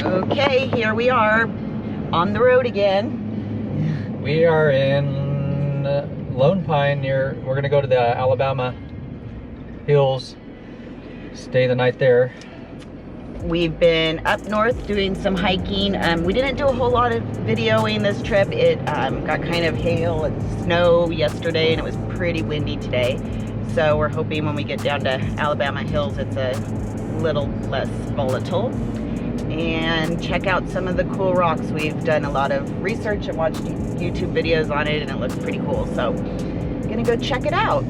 Okay, here we are on the road again. We are in Lone Pine we're going to go to the Alabama hills, stay the night there. We've been up north doing some hiking. We didn't do a whole lot of videoing this trip. It got kind of hail and snow yesterday, and it was pretty windy today. So we're hoping when we get down to Alabama hills, it's a little less volatile. And check out some of the cool rocks. We've done a lot of research and watched YouTube videos on it, and it looks pretty cool. So I'm gonna go check it out.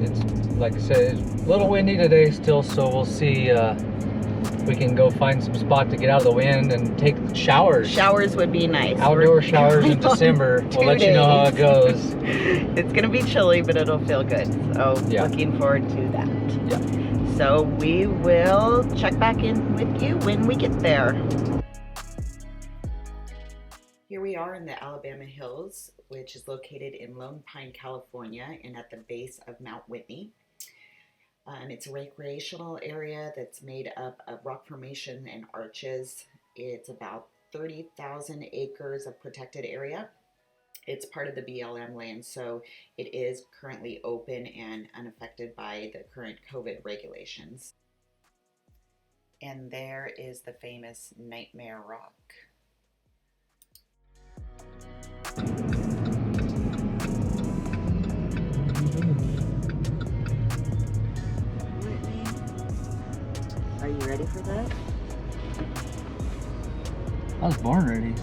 It's, like I said, it's a little windy today still, so we'll see if we can go find some spot to get out of the wind and take showers. Showers would be nice. Outdoor showers in December. We'll let you know how it goes. It's gonna be chilly, but it'll feel good. So yeah. Looking forward to that. Yeah. So we will check back in with you when we get there. Here we are in the Alabama Hills, which is located in Lone Pine, California, and at the base of Mount Whitney. It's a recreational area that's made up of rock formation and arches. It's about 30,000 acres of protected area. It's part of the BLM land, so it is currently open and unaffected by the current COVID regulations. And there is the famous Nightmare Rock. Whitney, are you ready for that? I was born ready.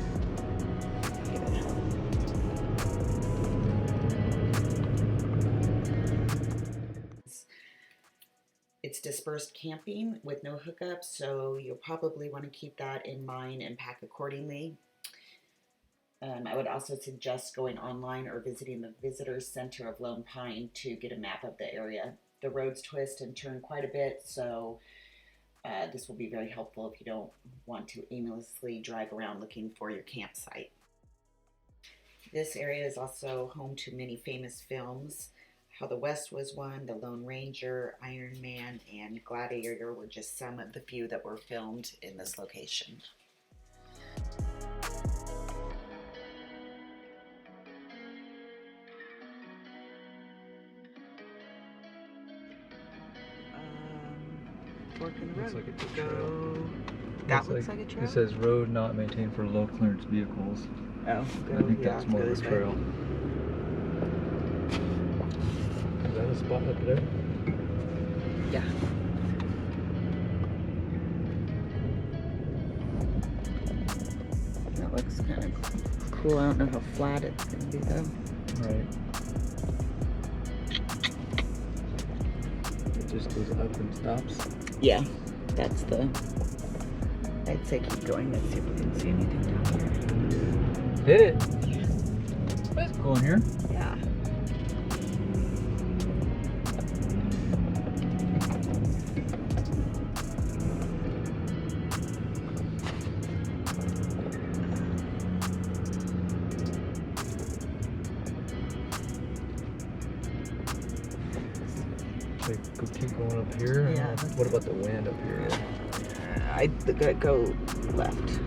It's dispersed camping with no hookups, so you'll probably want to keep that in mind and pack accordingly. I would also suggest going online or visiting the Visitor Center of Lone Pine to get a map of the area. The roads twist and turn quite a bit, so this will be very helpful if you don't want to aimlessly drive around looking for your campsite. This area is also home to many famous films. How the West was one, The Lone Ranger, Iron Man, and Gladiator were just some of the few that were filmed in this location. Fork in the road. Looks like it's a trail. That looks like a trail? It says road not maintained for low clearance vehicles. Oh, I think that's more of a trail. Is that a spot up there? Yeah. That looks kind of cool. I don't know how flat it's going to be though. Right. It just goes up and stops. Yeah, that's the... I'd say keep going. Let's see if we can see anything down here. Hit it. That's cool in here. Yeah. Go keep going up here. Yeah. What about the wind up here? I'd go left.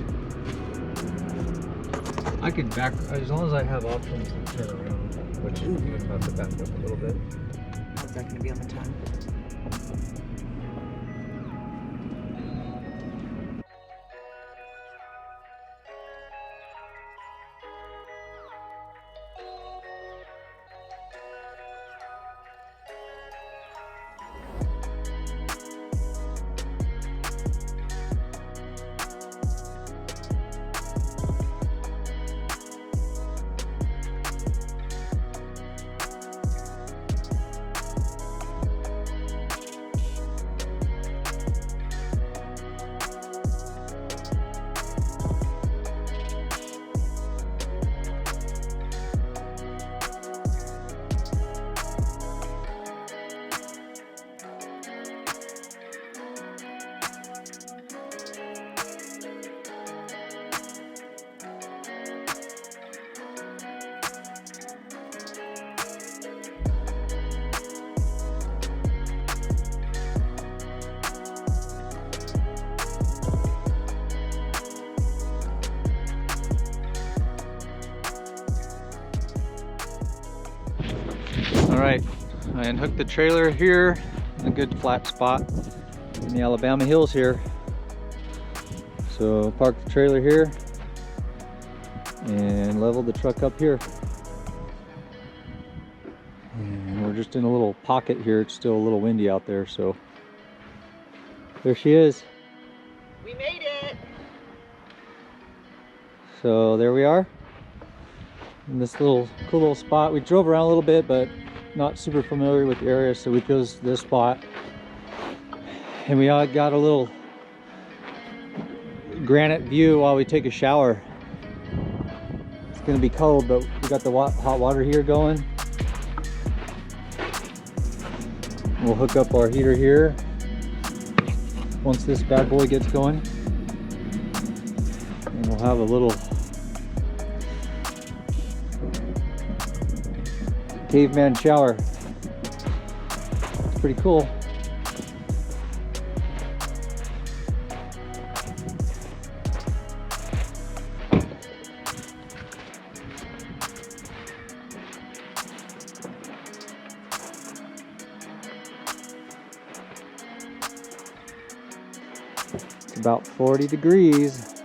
I could back as long as I have options to turn around, which I'm gonna have to back up a little bit. How's that going to be on the tongue? All right, I unhooked the trailer here in a good flat spot in the Alabama hills here. So park the trailer here and level the truck up here. And we're just in a little pocket here. It's still a little windy out there, so there she is. We made it! So there we are in this little cool little spot. We drove around a little bit, but not super familiar with the area, so we chose this spot. And we all got a little granite view while we take a shower. It's gonna be cold, but we got the hot water here going. We'll hook up our heater here once this bad boy gets going. And we'll have a little caveman shower. It's pretty cool. It's about 40 degrees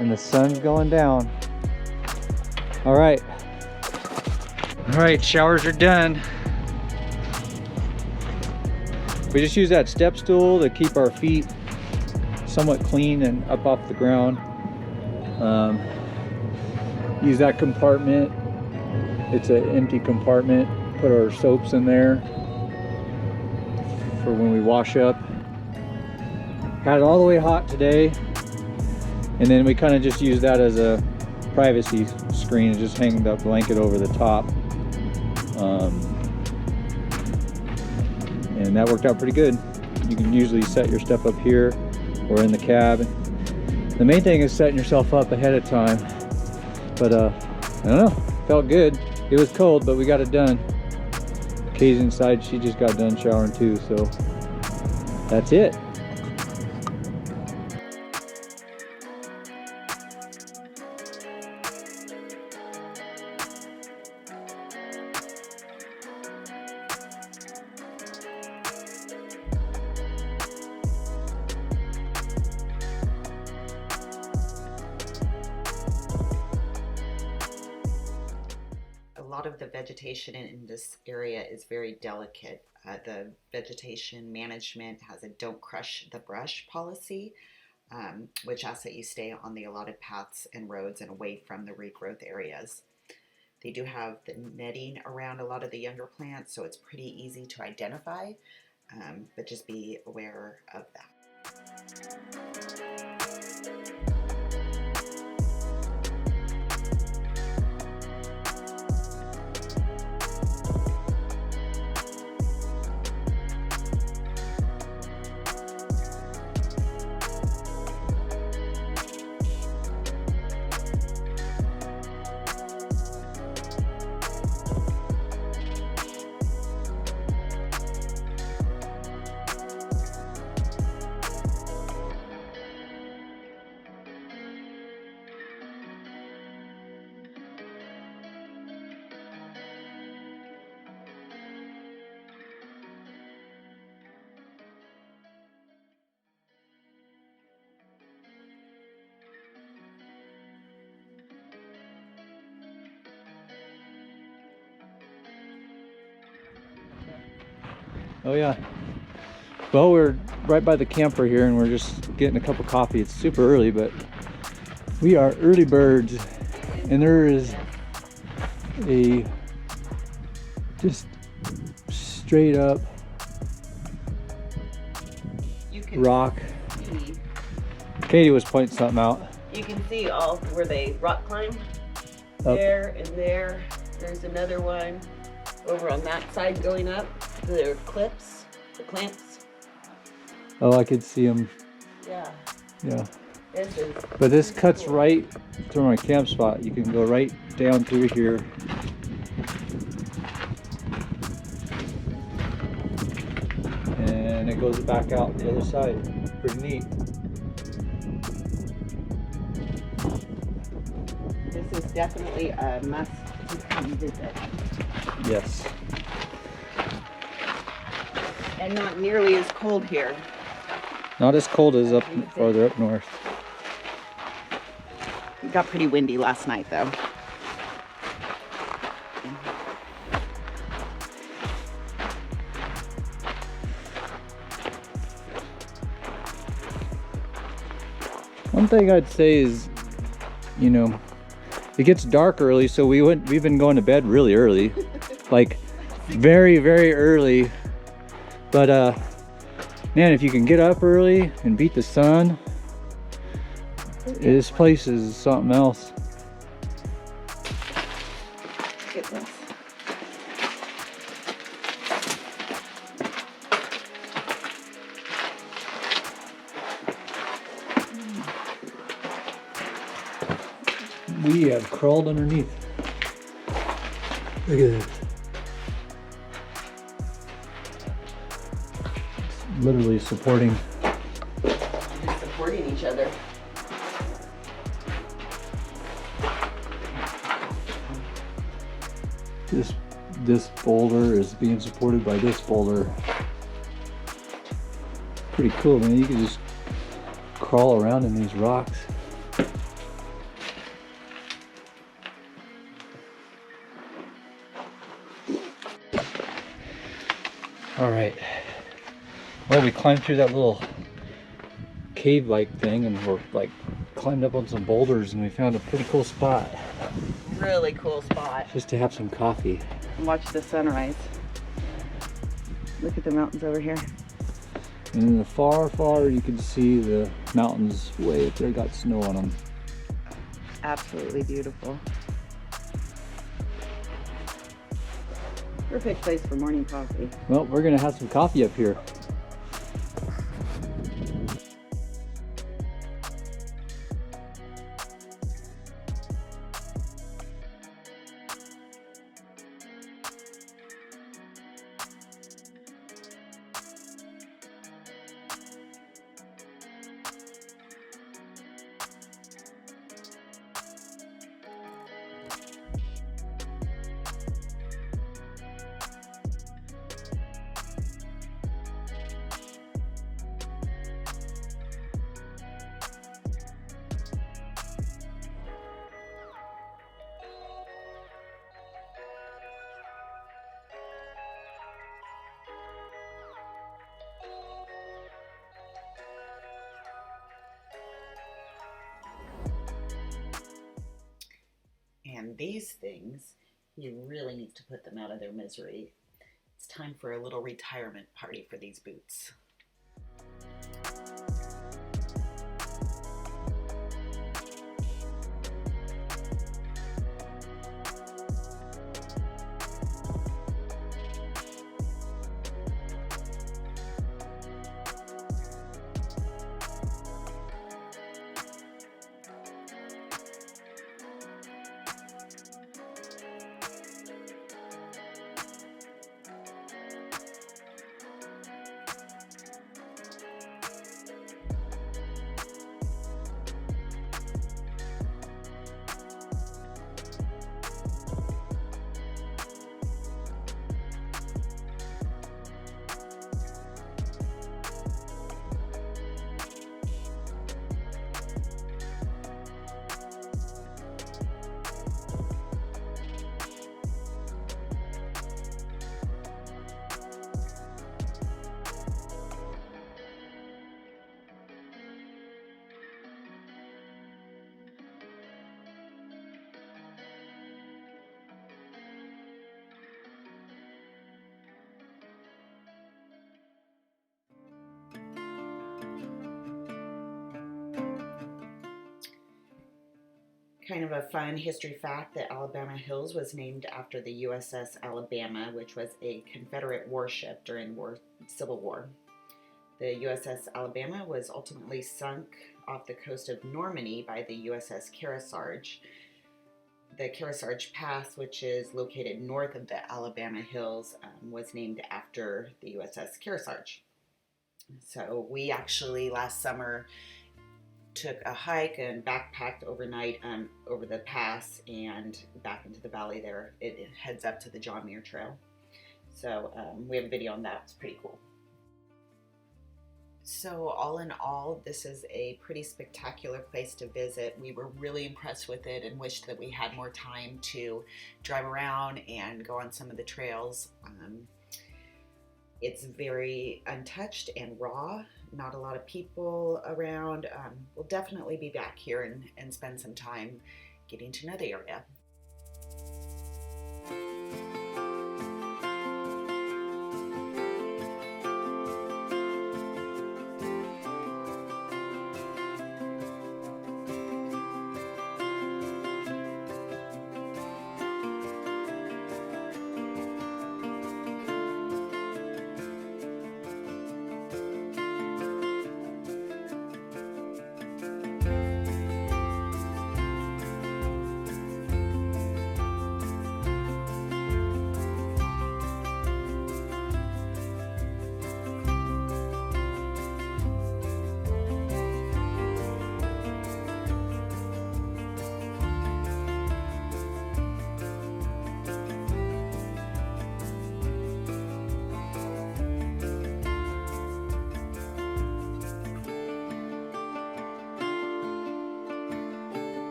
and the sun's going down. All right, showers are done. We just use that step stool to keep our feet somewhat clean and up off the ground. Use that compartment. It's an empty compartment. Put our soaps in there for when we wash up. Had it all the way hot today, and then we kind of just use that as a privacy screen and just hang that blanket over the top. And that worked out pretty good. You can usually set your stuff up here or in the cab. The main thing is setting yourself up ahead of time. But I don't know, felt good. It was cold, but we got it done. Kay's inside, she just got done showering too, so that's it. A lot of the vegetation in this area is very delicate. The vegetation management has a don't crush the brush policy, which asks that you stay on the allotted paths and roads and away from the regrowth areas. They do have the netting around a lot of the younger plants, so it's pretty easy to identify, but just be aware of that. Oh yeah. Well, we're right by the camper here and we're just getting a cup of coffee. It's super early, but we are early birds. And there is a just straight up rock. Katie was pointing something out. You can see all where they rock climb. Up. There and there. There's another one over on that side going up. There are clips, the clamps. Oh, I could see them. Yeah. Yeah. This is But this cuts cool. right through my camp spot. You can go right down through here. And it goes back out the other side. Pretty neat. This is definitely a must You did that. Yes. And not nearly as cold here. Not as cold as up farther up north. It got pretty windy last night though. One thing I'd say is, you know, it gets dark early, so we've been going to bed really early. Like very, very early. But man, if you can get up early and beat the sun, this place is something else. Look at this. We have crawled underneath. Look at this. It's literally supporting. Just supporting each other. This boulder is being supported by this boulder. Pretty cool, man. You can just crawl around in these rocks. All right. Well, we climbed through that little cave-like thing, and we're like climbed up on some boulders, and we found a pretty cool spot Really cool spot. just to have some coffee. And watch the sunrise. Look at the mountains over here. And in the far, far, you can see the mountains way up there, got snow on them. Absolutely beautiful. Perfect place for morning coffee. Well, we're gonna have some coffee up here. And these things, you really need to put them out of their misery. It's time for a little retirement party for these boots. Kind of a fun history fact, the Alabama Hills was named after the USS Alabama, which was a Confederate warship during the Civil War. The USS Alabama was ultimately sunk off the coast of Normandy by the USS Kearsarge. The Kearsarge Pass, which is located north of the Alabama Hills, was named after the USS Kearsarge. So we actually last summer took a hike and backpacked overnight over the pass and back into the valley there. It heads up to the John Muir Trail. So we have a video on that. It's pretty cool. So all in all, this is a pretty spectacular place to visit. We were really impressed with it and wished that we had more time to drive around and go on some of the trails. It's very untouched and raw. Not a lot of people around. We'll definitely be back here and spend some time getting to know the area.